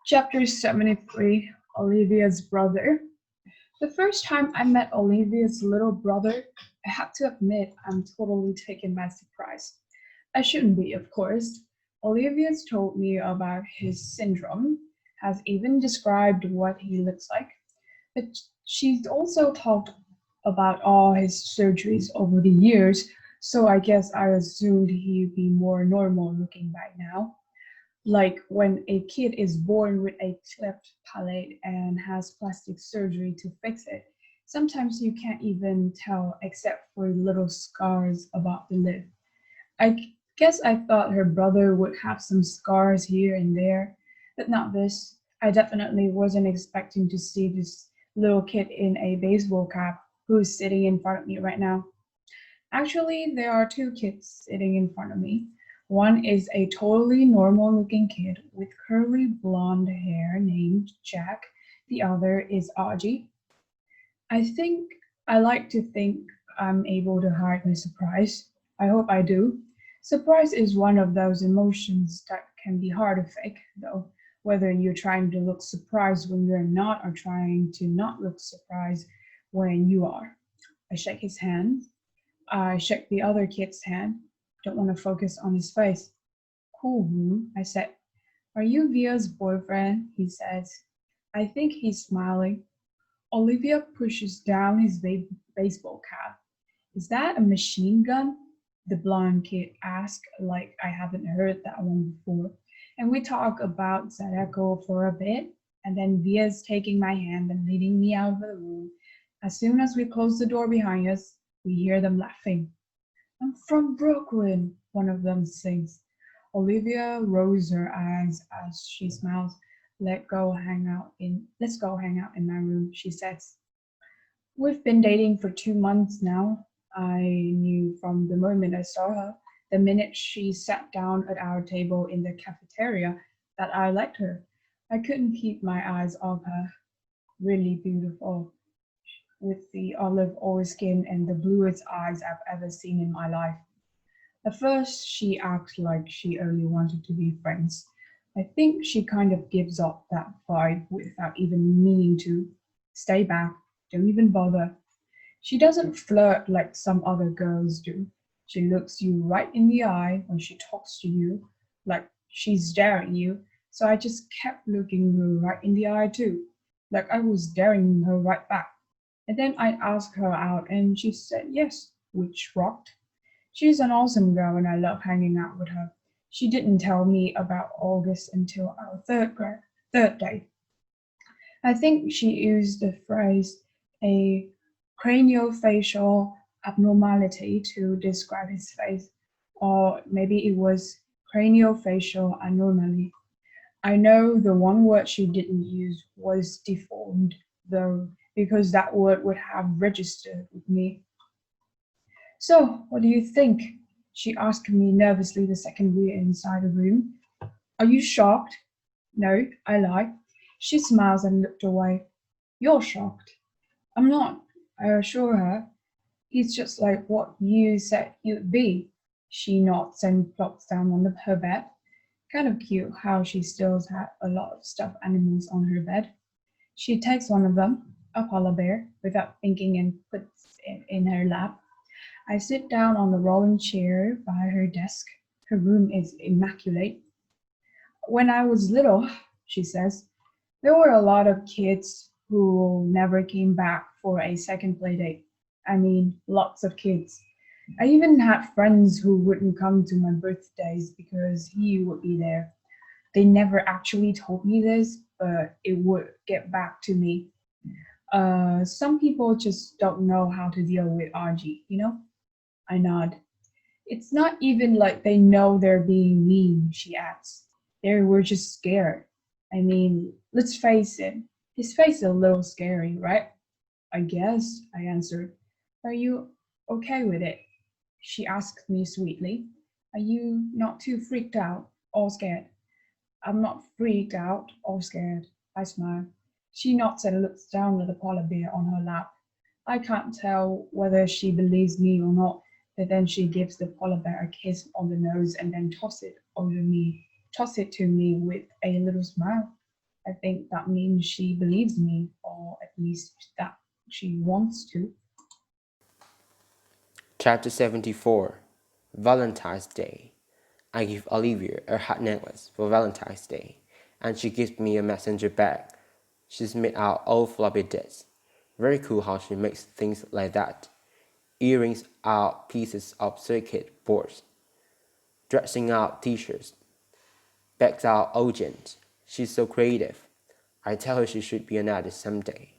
Chapter 73, Olivia's Brother. The first time I met Olivia's little brother, I have to admit I'm totally taken by surprise. I shouldn't be, of course. Olivia's told me about his syndrome, has even described what he looks like, but she's also talked about all his surgeries over the years, so I guess I assumed he'd be more normal looking by now. Like when a kid is born with a cleft palate and has plastic surgery to fix it. Sometimes you can't even tell except for little scars about the lid. I guess I thought her brother would have some scars here and there, but not this. I definitely wasn't expecting to see this little kid in a baseball cap who's sitting in front of me right now. Actually, there are two kids sitting in front of me. One is a totally normal looking kid with curly blonde hair named Jack. The other is Audie. I like to think I'm able to hide my surprise. I hope I do. Surprise is one of those emotions that can be hard to fake, though, whether you're trying to look surprised when you're not or trying to not look surprised when you are. I shake his hand. I shook the other kid's hand. Don't want to focus on his face. Cool, I said. Are you Via's boyfriend? He says. I think he's smiling. Olivia pushes down his baseball cap. Is that a machine gun? The blonde kid asked, like I haven't heard that one before. And we talk about Sadako for a bit, and then Via's taking my hand and leading me out of the room. As soon as we close the door behind us, we hear them laughing. I'm from Brooklyn, one of them sings. Olivia rolls her eyes as she smiles. Let's go hang out in my room, she says. We've been dating for 2 months now. I knew from the moment I saw her, the minute she sat down at our table in the cafeteria, that I liked her. I couldn't keep my eyes off her. Really beautiful, with the olive oil skin and the bluest eyes I've ever seen in my life. At first, she acts like she only wanted to be friends. I think she kind of gives off that vibe without even meaning to. Stay back, don't even bother. She doesn't flirt like some other girls do. She looks you right in the eye when she talks to you, like she's daring you. So I just kept looking her right in the eye too, like I was daring her right back. And then I asked her out and she said yes, which rocked. She's an awesome girl and I love hanging out with her. She didn't tell me about August until our third date. I think she used the phrase a craniofacial abnormality to describe his face, or maybe it was craniofacial anomaly. I know the one word she didn't use was deformed, though, because that word would have registered with me. So, what do you think? She asked me nervously the second we were inside the room. Are you shocked? No, I lied. She smiles and looked away. You're shocked. I'm not, I assure her. He's just like what you said you'd be. She nods and plops down on her bed. Kind of cute how she still had a lot of stuffed animals on her bed. She takes one of them, a polar bear, without thinking and puts it in her lap. I sit down on the rolling chair by her desk. Her room is immaculate. When I was little, she says, there were a lot of kids who never came back for a second play date. I mean, lots of kids. I even had friends who wouldn't come to my birthdays because he would be there. They never actually told me this, but it would get back to me. Some people just don't know how to deal with RG, you know? I nod. It's not even like they know they're being mean, she adds. They were just scared. I mean, let's face it, his face is a little scary, right? I guess, I answered. Are you okay with it? She asked me sweetly. Are you not too freaked out or scared? I'm not freaked out or scared. I smile. She nods and looks down at the polar bear on her lap. I can't tell whether she believes me or not, but then she gives the polar bear a kiss on the nose and then toss it to me with a little smile. I think that means she believes me, or at least that she wants to. Chapter 74. Valentine's Day. I give Olivia a heart necklace for Valentine's Day, and she gives me a messenger bag. She's made out of floppy disks. Very cool how she makes things like that. Earrings are pieces of circuit boards. Dressing out t-shirts. Bags are oceans. She's so creative. I tell her she should be an artist someday,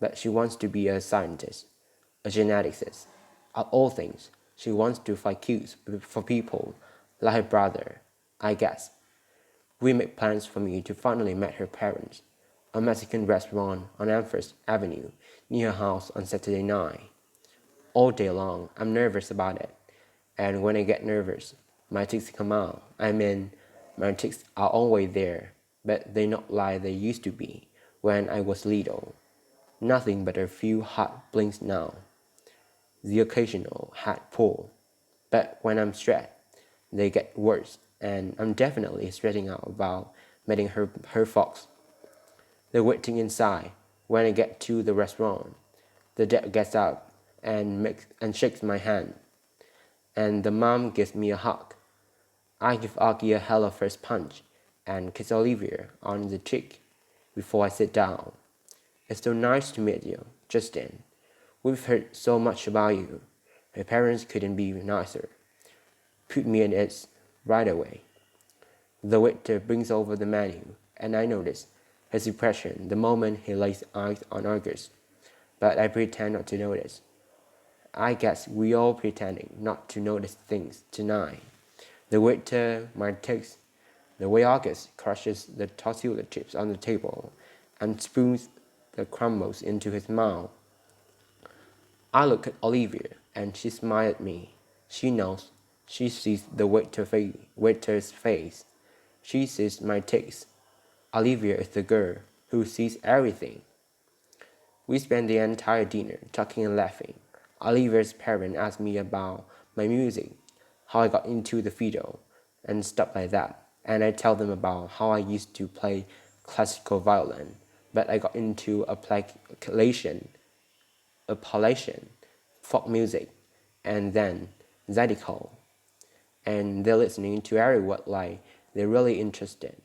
but she wants to be a scientist, a geneticist. Of all things, she wants to fight cutes for people like her brother, I guess. We make plans for me to finally meet her parents, a Mexican restaurant on Amherst Avenue near her house on Saturday night. All day long, I'm nervous about it, and when I get nervous, my tics come out. I mean, my tics are always there, but they're not like they used to be when I was little. Nothing but a few hot blinks now, the occasional hat pull. But when I'm stressed, they get worse, and I'm definitely stressing out about meeting her folks. They're waiting inside. When I get to the restaurant, the dad gets up and shakes my hand, and the mom gives me a hug. I give Augie a hello first punch and kiss Olivia on the cheek before I sit down. It's so nice to meet you, Justin. We've heard so much about you. My parents couldn't be nicer. Put me in it right away. The waiter brings over the menu, and I notice his expression the moment he lays eyes on August, but I pretend not to notice. I guess we all pretending not to notice things tonight. The waiter might take the way August crushes the tortilla chips on the table and spoons the crumbles into his mouth. I look at Olivia, and she smiles at me. She knows. She sees the waiter's face. She sees my taste. Olivia is the girl who sees everything. We spend the entire dinner talking and laughing. Olivia's parents ask me about my music, how I got into the fiddle, and stuff like that. And I tell them about how I used to play classical violin, but I got into Appalachian folk music, and then Zydeco. And they're listening to every word like they're really interested.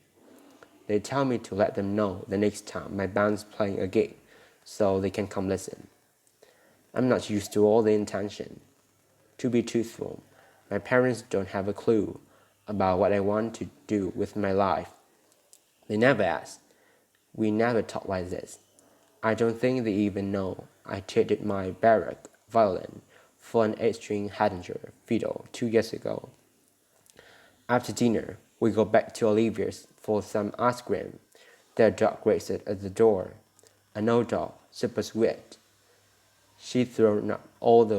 They tell me to let them know the next time my band's playing a gig so they can come listen. I'm not used to all the intention. To be truthful, my parents don't have a clue about what I want to do with my life. They never ask. We never talk like this. I don't think they even know I traded my Baroque violin for an 8-string Hattinger fiddle 2 years ago. After dinner, we go back to Olivia's for some ice cream. Their dog races at the door. An old dog, super sweet. She's thrown up all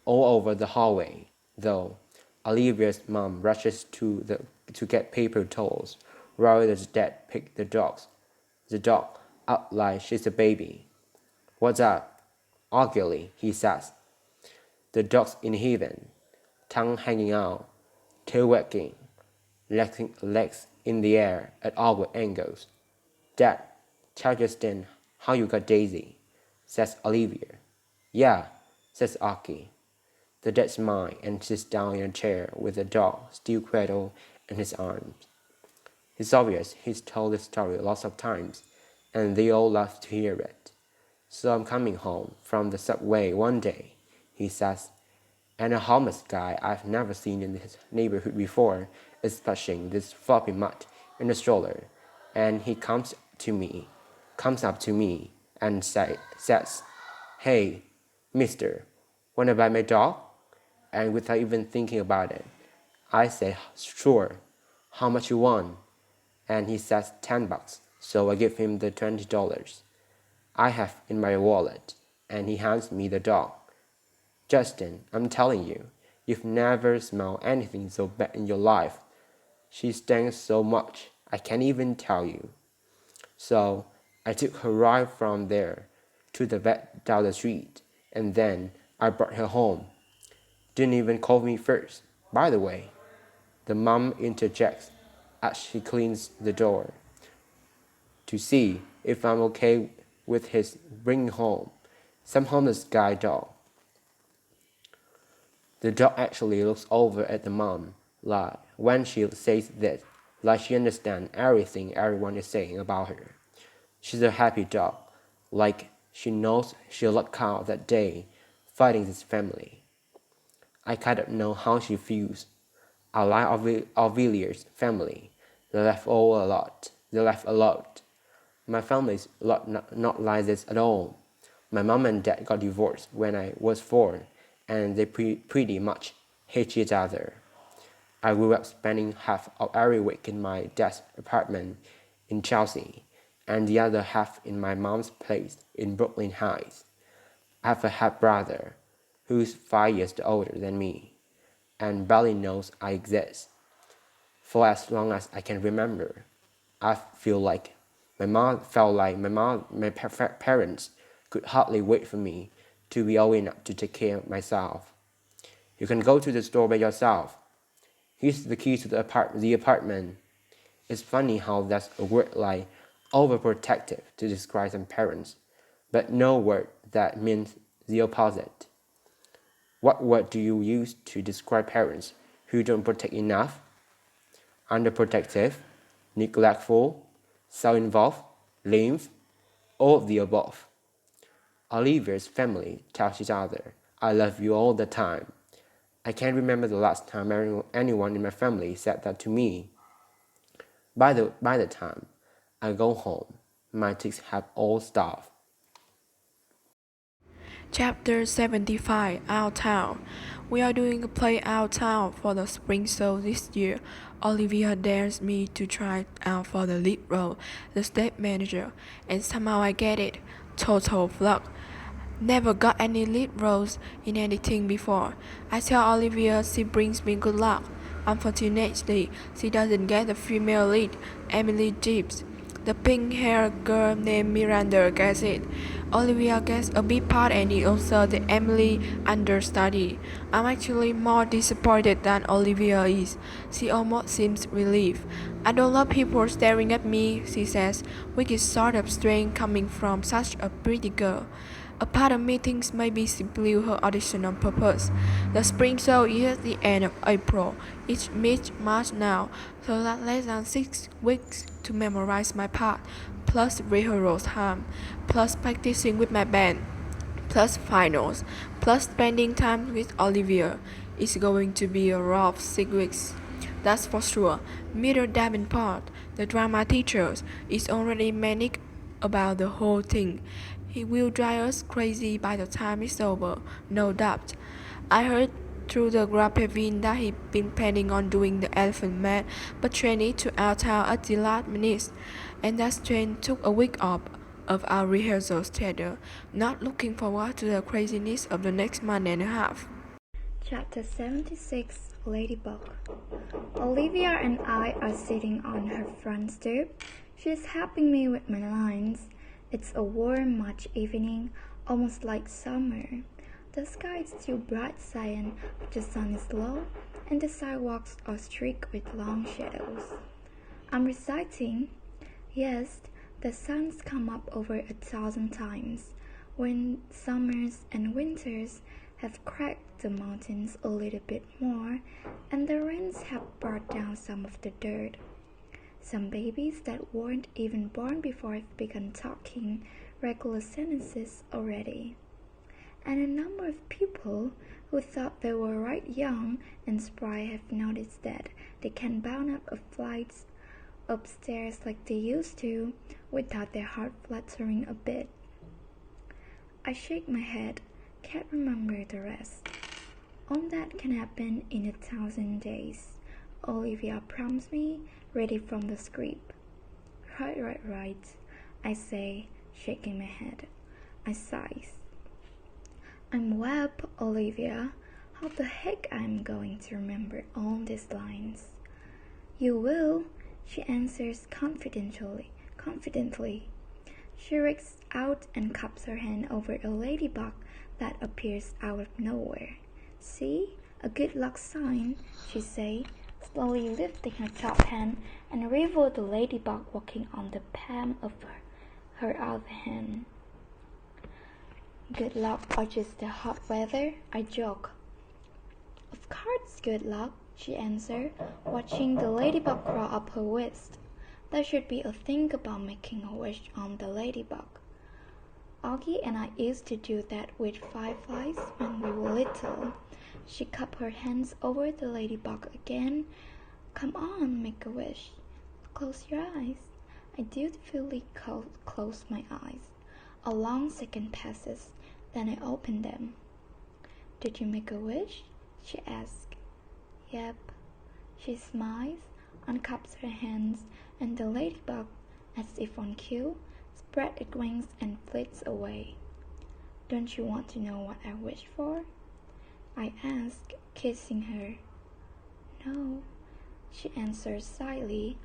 over the hallway, though. Olivia's mom rushes to get paper towels, while the dad picks the dog up like she's a baby. What's up? Ugly, he says. The dog's in heaven, tongue hanging out, tail wagging, legs in the air at awkward angles. Dad, tell Justin how you got Daisy, says Olivia. Yeah, says Aki. The dad smiles and sits down in a chair with the dog still cradled in his arms. It's obvious he's told the story lots of times, and they all love to hear it. So I'm coming home from the subway one day, he says, and a homeless guy I've never seen in his neighborhood before is pushing this floppy mutt in a stroller, and he comes up to me and says, Hey, mister, wanna buy my dog? And without even thinking about it, I say, sure, how much you want? And he says $10, so I give him the $20 I have in my wallet, and he hands me the dog. Justin, I'm telling you, you've never smelled anything so bad in your life. She stinks so much, I can't even tell you. So I took her right from there to the vet down the street, and then I brought her home. Didn't even call me first. By the way, the mom interjects as she cleans the door. to see if I'm okay with his bringing home some homeless guy dog. The dog actually looks over at the mom, like when she says this, like she understands everything everyone is saying about her. She's a happy dog, like she knows she'll luck out that day fighting this family. I kind of know how she feels. I like Auvilier's family. They laugh all a lot. They laugh a lot. My family's not like this at all. My mom and dad got divorced when I was 4, and they pretty much hate each other. I grew up spending half of every week in my dad's apartment in Chelsea, and the other half in my mom's place in Brooklyn Heights. I have a half brother who's 5 years older than me, and barely knows I exist. For as long as I can remember, I felt like my parents could hardly wait for me to be old enough to take care of myself. You can go to the store by yourself. Here's the key to the apartment. It's funny how that's a word like overprotective to describe some parents, but no word that means the opposite. What word do you use to describe parents who don't protect enough? Underprotective, neglectful, self-involved, lame, all of the above. Olivia's family tells each other, I love you all the time. I can't remember the last time anyone in my family said that to me. By the time I go home, my tics have all stopped. Chapter 75 Our Town. We are doing a play Our Town for the spring show this year. Olivia dares me to try out for the lead role, the stage manager, and somehow I get it. Total flop. Never got any lead roles in anything before. I tell Olivia she brings me good luck. Unfortunately, she doesn't get the female lead, Emily Gibbs. The pink-haired girl named Miranda gets it. Olivia gets a big part and is also the Emily understudy. I'm actually more disappointed than Olivia is. She almost seems relieved. I don't love people staring at me, she says, which is sort of strange coming from such a pretty girl. A part of me thinks maybe she blew her audition on purpose. The spring show is at the end of April. It's mid-March now, so that's less than 6 weeks to memorize my part, plus rehearsal time, plus practicing with my band, plus finals, plus spending time with Olivia. It's going to be a rough 6 weeks. That's for sure. Mr. Davenport, the drama teacher, is already manic about the whole thing. He will drive us crazy by the time it's over, no doubt. I heard through the grapevine that he'd been planning on doing the Elephant Man, but changed it to Our Town at the last minute, and that train took a week off of our rehearsal schedule. Not looking forward to the craziness of the next month and a half. Chapter 76 Ladybug. Olivia and I are sitting on her front stoop. She is helping me with my lines. It's a warm March evening, almost like summer. The sky is still bright cyan, but the sun is low, and the sidewalks are streaked with long shadows. I'm reciting. Yes, the sun's come up over 1,000 times, when summers and winters have cracked the mountains a little bit more, and the rains have brought down some of the dirt. Some babies that weren't even born before have begun talking regular sentences already. And a number of people who thought they were right young and spry have noticed that they can bound up a flight upstairs like they used to without their heart fluttering a bit. I shake my head, can't remember the rest. All that can happen in 1,000 days, Olivia prompts me, ready from the script. Right, I say, shaking my head. I sigh. I'm web, Olivia. How the heck I'm going to remember all these lines? You will, she answers confidently. She reaches out and cups her hand over a ladybug that appears out of nowhere. See? A good luck sign, she says, slowly lifting her top hand and revealed the ladybug walking on the palm of her other hand. Good luck or just the hot weather? I joke. Of course, good luck, she answered, watching the ladybug crawl up her waist. There should be a thing about making a wish on the ladybug. Augie and I used to do that with fireflies when we were little. She cupped her hands over the ladybug again. Come on, make a wish. Close your eyes. I dutifully close my eyes. A long second passes, then I open them. Did you make a wish? She asked. Yep. She smiles, uncups her hands, and the ladybug, as if on cue, spread its wings and flits away. Don't you want to know what I wish for? I asked, kissing her. No, she answered shyly,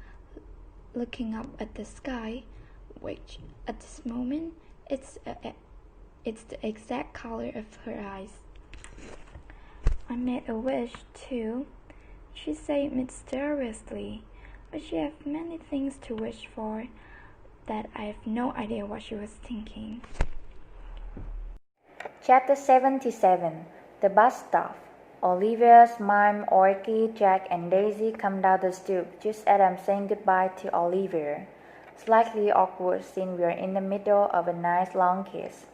looking up at the sky, which, at this moment, it's the exact color of her eyes. I made a wish, too, she said mysteriously, but she had many things to wish for that I have no idea what she was thinking. Chapter 77 The Bus Stop. Olivia's mom, Orky, Jack, and Daisy come down the stoop just as I'm saying goodbye to Olivia. Slightly awkward since we are in the middle of a nice long kiss.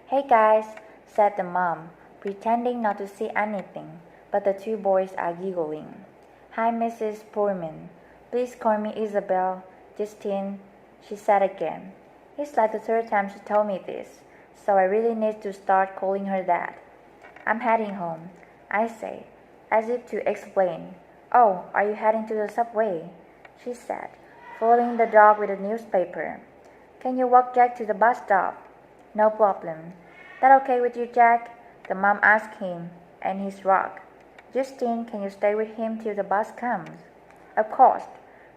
Hey guys, said the mom, pretending not to see anything, but the two boys are giggling. Hi, Mrs. Pullman. Please call me Isabel. Justine, she said again. It's like the third time she told me this, so I really need to start calling her that. I'm heading home, I say, as if to explain. Oh, are you heading to the subway? She said, following the dog with a newspaper. Can you walk Jack to the bus stop? No problem. That okay with you, Jack? The mom asked him, and his rock. Justine, can you stay with him till the bus comes? Of course.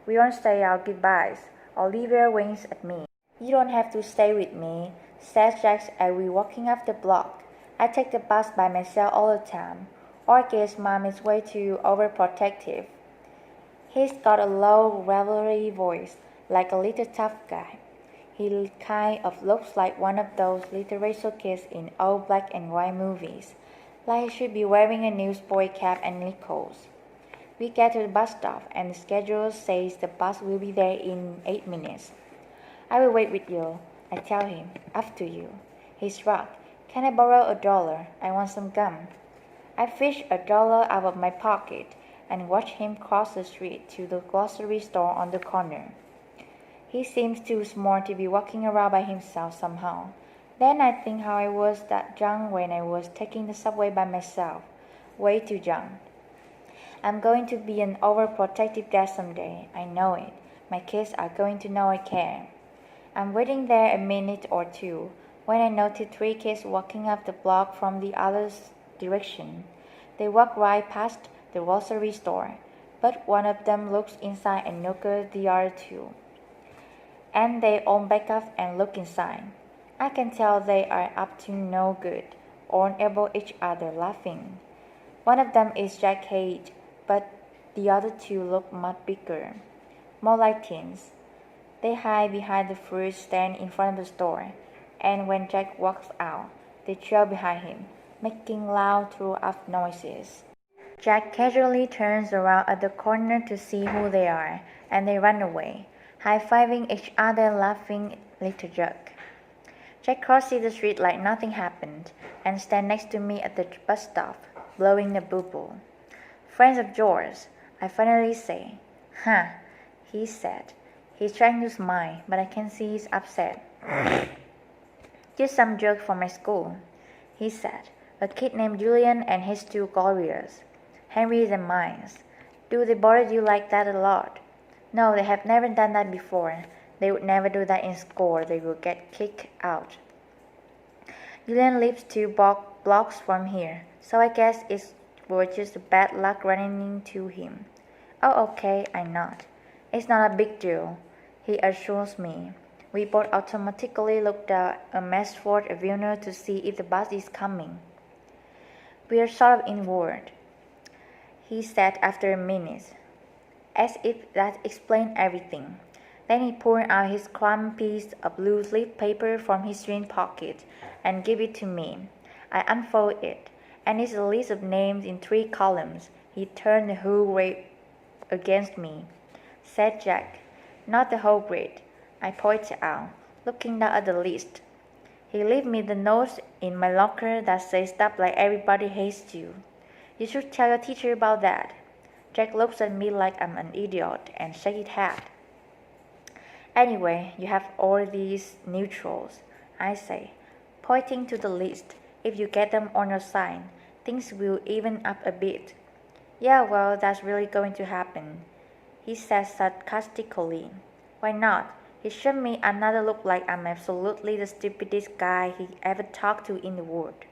We don't say our goodbyes. Olivia winks at me. You don't have to stay with me, says Jack as we walking up the block. I take the bus by myself all the time. Orchid's mom is way too overprotective. He's got a low, gravelly voice, like a little tough guy. He kind of looks like one of those little racial kids in old black and white movies, like he should be wearing a newsboy cap and knickers. We get to the bus stop, and the schedule says the bus will be there in 8 minutes. I will wait with you, I tell him, after you. He shrugs. Can I borrow $1? I want some gum. I fish $1 out of my pocket and watch him cross the street to the grocery store on the corner. He seems too smart to be walking around by himself somehow. Then I think how I was that young when I was taking the subway by myself. Way too young. I'm going to be an overprotective dad someday. I know it. My kids are going to know I care. I'm waiting there a minute or two when I notice 3 kids walking up the block from the other direction. They walk right past the grocery store, but one of them looks inside and notices the other 2. And they all back up and look inside. I can tell they are up to no good, or elbow each other laughing. One of them is Jack Cage, but the other 2 look much bigger, more like teens. They hide behind the fruit stand in front of the store, and when Jack walks out, they trail behind him, making loud throughout noises. Jack casually turns around at the corner to see who they are, and they run away, high-fiving each other and laughing little joke. Jack crosses the street like nothing happened, and stands next to me at the bus stop, blowing the bubble. Friends of yours, I finally say. Huh, he said. He's trying to smile, but I can see he's upset. Just some joke from my school, he said. A kid named Julian and his 2 Glorias. Henry's and mine's. Do they bother you like that a lot? No, they have never done that before. They would never do that in school. They would get kicked out. Julian lives 2 blocks from here, so I guess it was just bad luck running into him. Oh, okay, I nod. It's not a big deal, he assures me. We both automatically looked at a Masford Avenue to see if the bus is coming. We are sort of inward, he said after a minute. as if that explained everything. Then he pulled out his crumb piece of blue leaf paper from his jean pocket and gave it to me. I unfolded it, and it's a list of names in 3 columns. He turned the whole grade against me, said Jack. Not the whole grade, I pointed out, looking down at the list. He left me the notes in my locker that say stuff like everybody hates you. You should tell your teacher about that. Jack looks at me like I'm an idiot and shakes his head. Anyway, you have all these neutrals, I say, pointing to the list. If you get them on your side, things will even up a bit. Yeah, well, that's really going to happen, he says sarcastically. Why not? He shot me another look like I'm absolutely the stupidest guy he ever talked to in the world.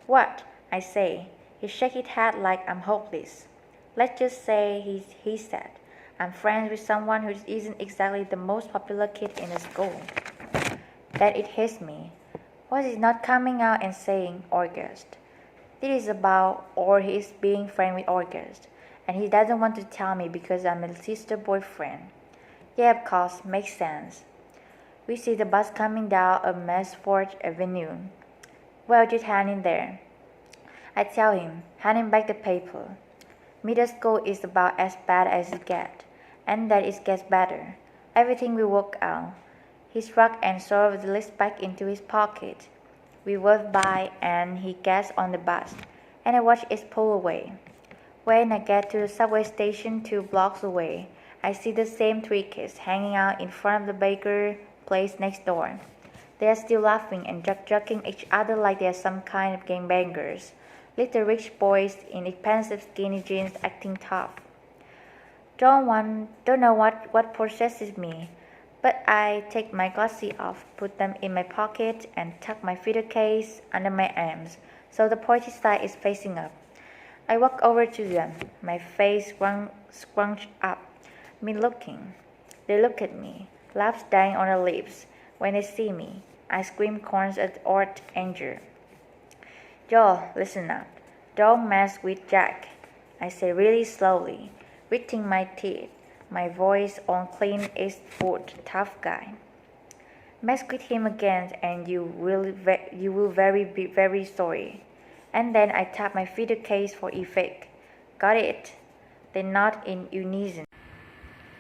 What? I say. He shakes his head like I'm hopeless. Let's just say, he said, I'm friends with someone who isn't exactly the most popular kid in the school. Then it hits me. Why is he not coming out and saying August? This is about or he is being friends with August, and he doesn't want to tell me because I'm his sister's boyfriend. Yeah, of course, makes sense. We see the bus coming down a Masford Avenue. Well, just hang in there. I tell him, handing back the paper. Middle school is about as bad as it gets, and that it gets better. Everything will work out. He shrugged and shoved the list back into his pocket. We wave by and he gets on the bus, and I watch it pull away. When I get to the subway station 2 blocks away, I see the same 3 kids hanging out in front of the baker place next door. They are still laughing and joking each other like they are some kind of gangbangers. Little rich boys in expensive skinny jeans acting tough. Don't know what possesses me, but I take my glasses off, put them in my pocket, and tuck my fiddle case under my arms, so the pointy side is facing up. I walk over to them, my face scrunched up, me looking. They look at me, laughs dying on their lips. When they see me, I scream corns at odd anger. Joe, listen up. Don't mess with Jack, I say really slowly, gritting my teeth, my voice on Clint Eastwood, tough guy. Mess with him again and you will be very sorry. And then I tap my fiddle case for effect. Got it? They nod in unison.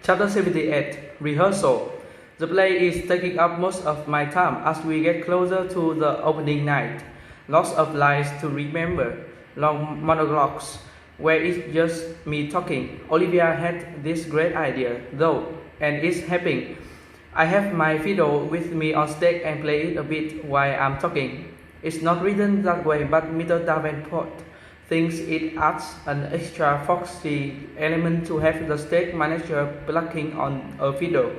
Chapter 78 Rehearsal. The play is taking up most of my time as we get closer to the opening night. Lots of lines to remember, long monologues where it's just me talking. Olivia had this great idea, though, and it's happening. I have my fiddle with me on stage and play it a bit while I'm talking. It's not written that way, but Mr. Davenport thinks it adds an extra foxy element to have the stage manager plucking on a fiddle.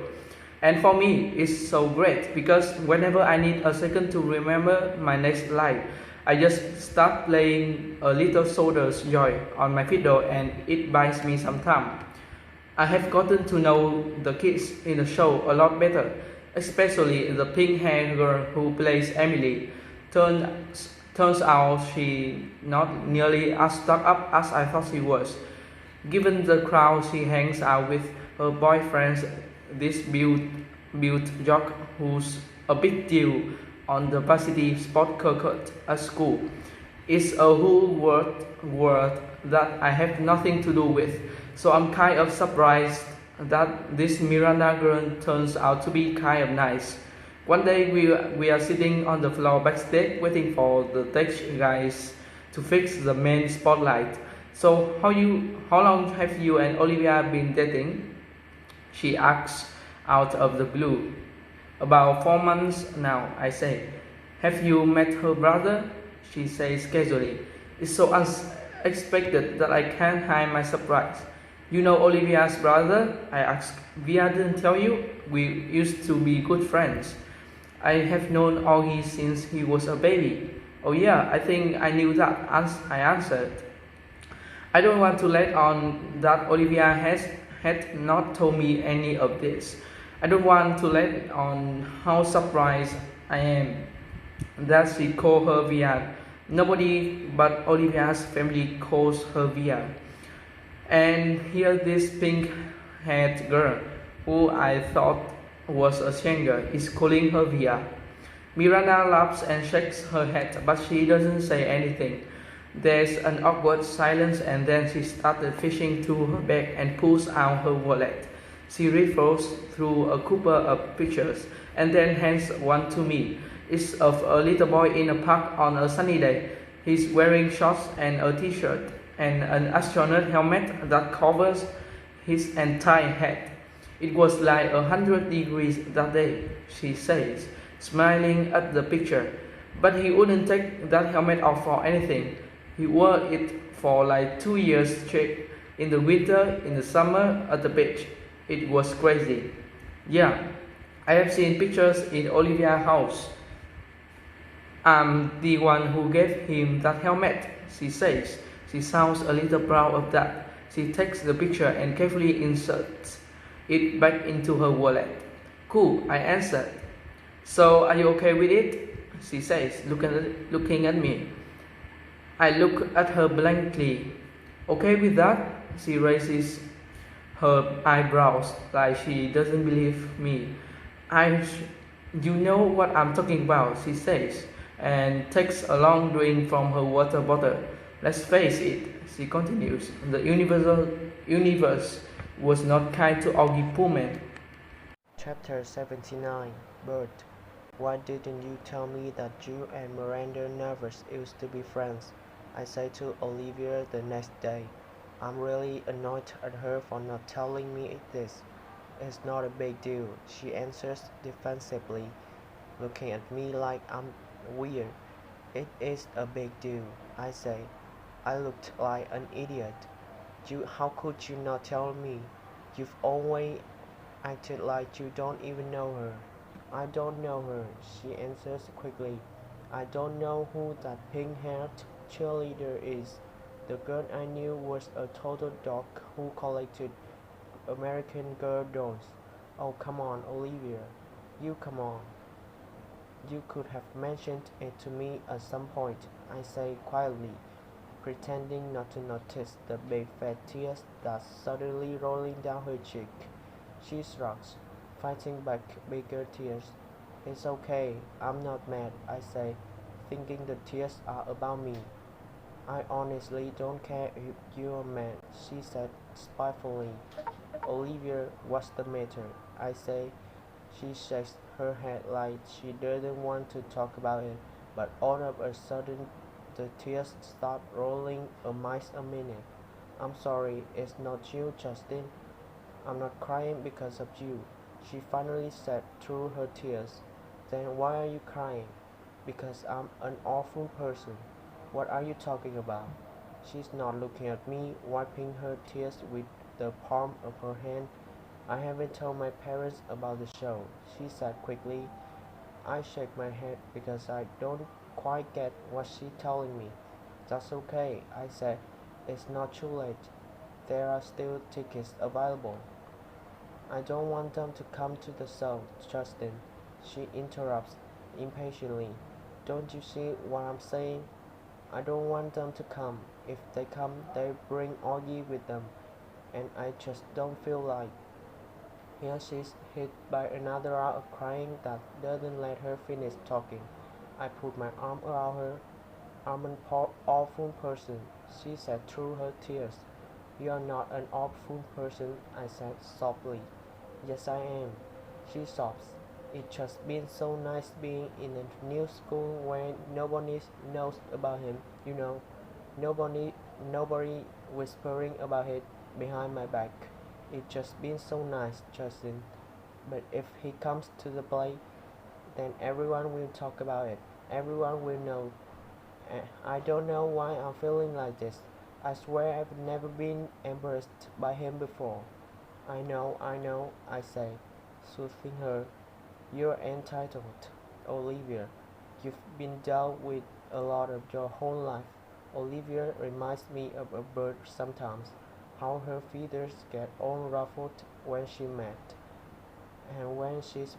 And for me, it's so great because whenever I need a second to remember my next line, I just start playing a little soldier's joy on my fiddle and it buys me some time. I have gotten to know the kids in the show a lot better, especially the pink-haired girl who plays Emily. Turns out she not nearly as stuck up as I thought she was. Given the crowd she hangs out with, her boyfriend's this built jock who's a big deal on the varsity sport circuit at school. It's a whole world that I have nothing to do with, so I'm kind of surprised that this Miranda girl turns out to be kind of nice. One day we are sitting on the floor backstage waiting for the tech guys to fix the main spotlight. So how long have you and Olivia been dating? She asks out of the blue. About 4 months now, I say. Have you met her brother? She says casually. It's so unexpected that I can't hide my surprise. You know Olivia's brother? I ask. Via didn't tell you? We used to be good friends. I have known Augie since he was a baby. Oh yeah, I think I knew that, I answered. I don't want to let on that Olivia had not told me any of this. I don't want to let on how surprised I am that she called her Via. Nobody but Olivia's family calls her Via. And here this pink-haired girl, who I thought was a stranger, is calling her Via. Miranda laughs and shakes her head, but she doesn't say anything. There's an awkward silence, and then she started fishing through her bag and pulls out her wallet. She riffles through a couple of pictures and then hands one to me. It's of a little boy in a park on a sunny day. He's wearing shorts and a t-shirt and an astronaut helmet that covers his entire head. It was like 100 degrees that day, she says, smiling at the picture. But he wouldn't take that helmet off for anything. He wore it for like 2 years straight, in the winter, in the summer, at the beach. It was crazy. Yeah, I have seen pictures in Olivia's house. I'm the one who gave him that helmet, she says. She sounds a little proud of that. She takes the picture and carefully inserts it back into her wallet. Cool, I answered. So, are you okay with it? She says, looking at me. I look at her blankly. Okay with that? She raises her eyebrows like she doesn't believe me. You know what I'm talking about, she says, and takes a long drink from her water bottle. Let's face it, she continues, the universe was not kind to Augie Pullman. Chapter 79 Bird. Why didn't you tell me that you and Miranda Nevers used to be friends? I say to Olivia the next day. I'm really annoyed at her for not telling me this. It's not a big deal, she answers defensively, looking at me like I'm weird. It is a big deal, I say. I looked like an idiot. How could you not tell me? You've always acted like you don't even know her. I don't know her, she answers quickly. I don't know who that pink-haired cheerleader is. The girl I knew was a total dork who collected American Girl dolls. Oh, come on, Olivia. You come on. You could have mentioned it to me at some point, I say quietly, pretending not to notice the big fat tears that's suddenly rolling down her cheek. She shrugs, fighting back bigger tears. It's okay, I'm not mad, I say, thinking the tears are about me. I honestly don't care if you're mad, she said spitefully. Olivia, what's the matter? I say. She shakes her head like she doesn't want to talk about it, but all of a sudden the tears start rolling a mile a minute. I'm sorry, it's not you, Justin. I'm not crying because of you, she finally said through her tears. Then why are you crying? Because I'm an awful person. What are you talking about? She's not looking at me, wiping her tears with the palm of her hand. I haven't told my parents about the show, she said quickly. I shake my head because I don't quite get what she's telling me. That's okay, I said. It's not too late. There are still tickets available. I don't want them to come to the show, Justin, she interrupts impatiently. Don't you see what I'm saying? I don't want them to come. If they come, they bring Augie with them, and I just don't feel like. Here she's hit by another round of crying that doesn't let her finish talking. I put my arm around her. I'm an awful person, she said through her tears. You are not an awful person, I said softly. Yes, I am, she sobs. It's just been so nice being in a new school where nobody knows about him, you know. Nobody whispering about it behind my back. It's just been so nice, Justin. But if he comes to the play, then everyone will talk about it. Everyone will know. I don't know why I'm feeling like this. I swear I've never been embarrassed by him before. I know, I say, soothing her. You're entitled, Olivia. You've been dealt with a lot of your whole life. Olivia reminds me of a bird sometimes, how her feathers get all ruffled when she's mad. And when she's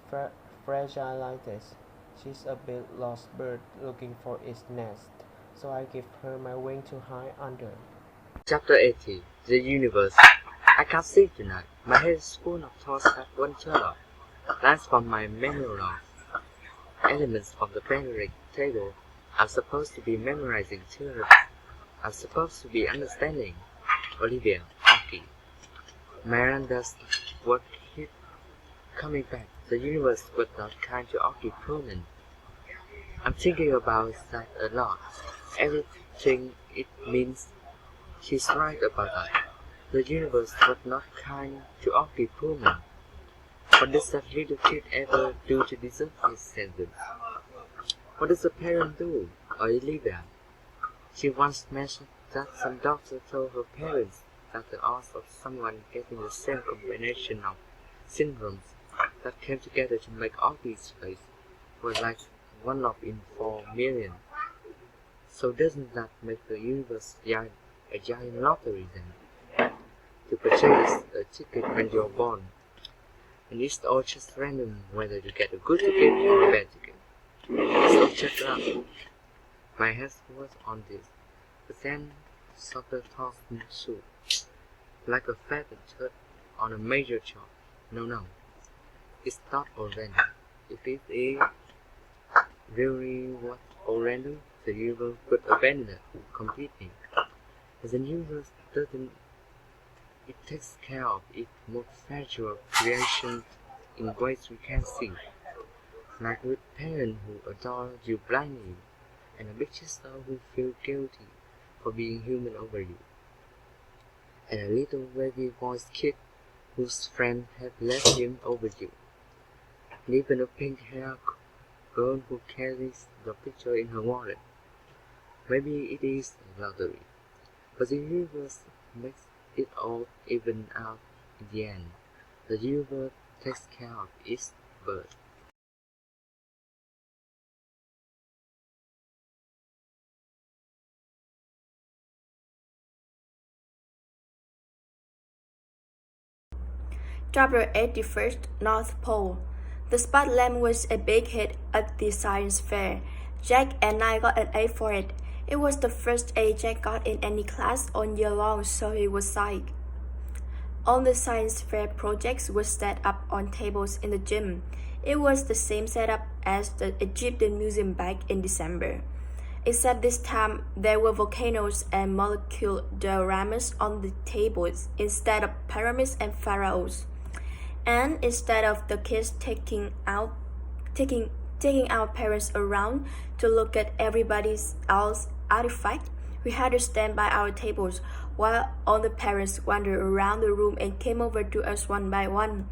fragile like this, she's a big lost bird looking for its nest, so I give her my wing to hide under. Chapter 80 The Universe. I can't sleep tonight. My head is full of thoughts that won't shut up. Lines from my memory loss. Elements from the periodic table. I'm supposed to be memorizing theorems. I'm supposed to be understanding. Olivia, Aki. Miranda's work keep coming back. The universe was not kind to Aki Pullman. I'm thinking about that a lot. Everything it means. She's right about that. The universe was not kind to Aki Pullman. What does that little kid ever do to deserve his sentence? What does a parent do? Or Olivia? She once mentioned that some doctor told her parents that the odds of someone getting the same combination of syndromes that came together to make Aki's face were like 1 in 4 million. So doesn't that make the universe a giant lottery then? To purchase a ticket when you're born. And it's all just random whether you get a good ticket or a bad ticket. So check it out. My head was on this, but then soccer tossed me through, like a feather turd on a major chart. No, it's not all random. If it is really what all random, the universe would abandon it completely. As the universe doesn't, it takes care of its most fragile creation in ways we can't see. Like with parents who adore you blindly, and a big sister who feels guilty for being human over you, and a little wavy voiced kid whose friend have left him over you, and even a pink-haired girl who carries your picture in her wallet. Maybe it is a lottery, but the universe makes it all even out in the end. The universe takes care of its bird. Chapter 81 North Pole. The spot lamp was a big hit at the science fair. Jack and I got an A for it. It was the first A Jack got in any class all year long, so he was psyched. All the science fair projects were set up on tables in the gym. It was the same setup as the Egyptian Museum back in December. Except this time, there were volcanoes and molecular dioramas on the tables instead of pyramids and pharaohs. And instead of the kids taking our parents around to look at everybody else's artifact, we had to stand by our tables while all the parents wandered around the room and came over to us one by one.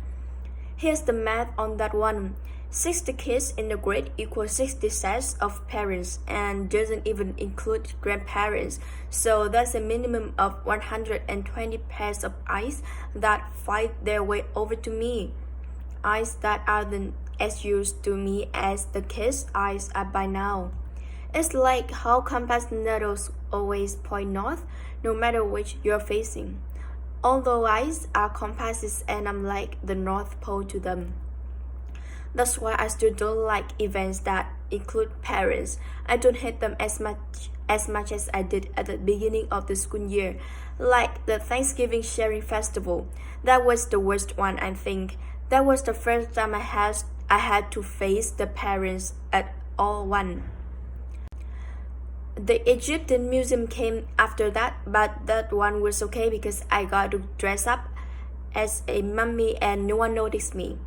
Here's the math on that one. 60 kids in the grade equals 60 sets of parents and doesn't even include grandparents, so that's a minimum of 120 pairs of eyes that fight their way over to me. Eyes that aren't as used to me as the kids' eyes are by now. It's like how compass needles always point north, no matter which you're facing. All the eyes are compasses and I'm like the North Pole to them. That's why I still don't like events that include parents. I don't hate them as much as I did at the beginning of the school year, like the Thanksgiving sharing festival. That was the worst one, I think. That was the first time I had to face the parents at all one. The Egyptian Museum came after that, but that one was okay because I got to dress up as a mummy and no one noticed me.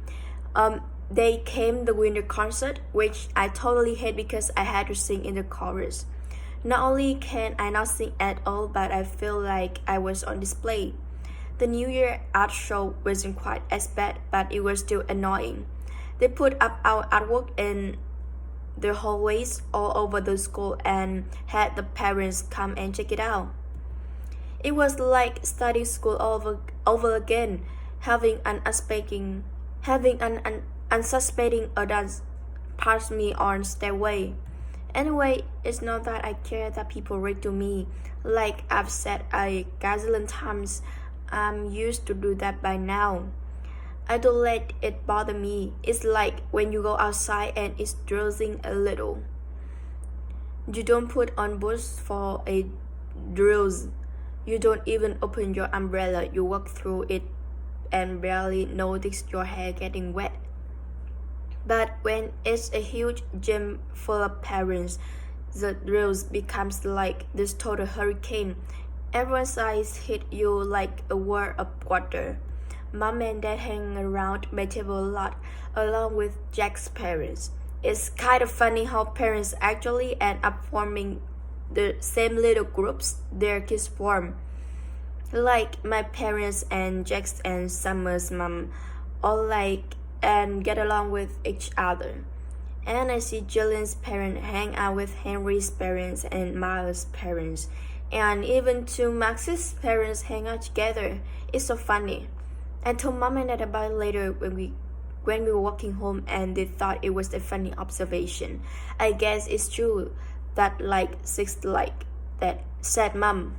They came the winter concert, which I totally hate because I had to sing in the chorus. Not only can I not sing at all, but I feel like I was on display. The New Year art show wasn't quite as bad, but it was still annoying. They put up our artwork in the hallways all over the school and had the parents come and check it out. It was like studying school over again, having an unsuspecting adult pass me on their way. Anyway, it's not that I care that people read to me. Like I've said a gazillion times, I'm used to do that by now. I don't let it bother me. It's like when you go outside and it's drizzling a little. You don't put on boots for a drizzle. You don't even open your umbrella, you walk through it and barely notice your hair getting wet. But when it's a huge gym full of parents, the drills becomes like this total hurricane. Everyone's eyes hit you like a wall of water. Mom and Dad hang around my table a lot, along with Jack's parents. It's kind of funny how parents actually end up forming the same little groups their kids form. Like my parents and Jack's and Summer's mom all like and get along with each other. And I see Jillian's parents hang out with Henry's parents and Miles' parents. And even two Max's parents hang out together. It's so funny. I told Mom and Dad about it later when we were walking home, and they thought it was a funny observation. I guess it's true that like six like that, said Mom.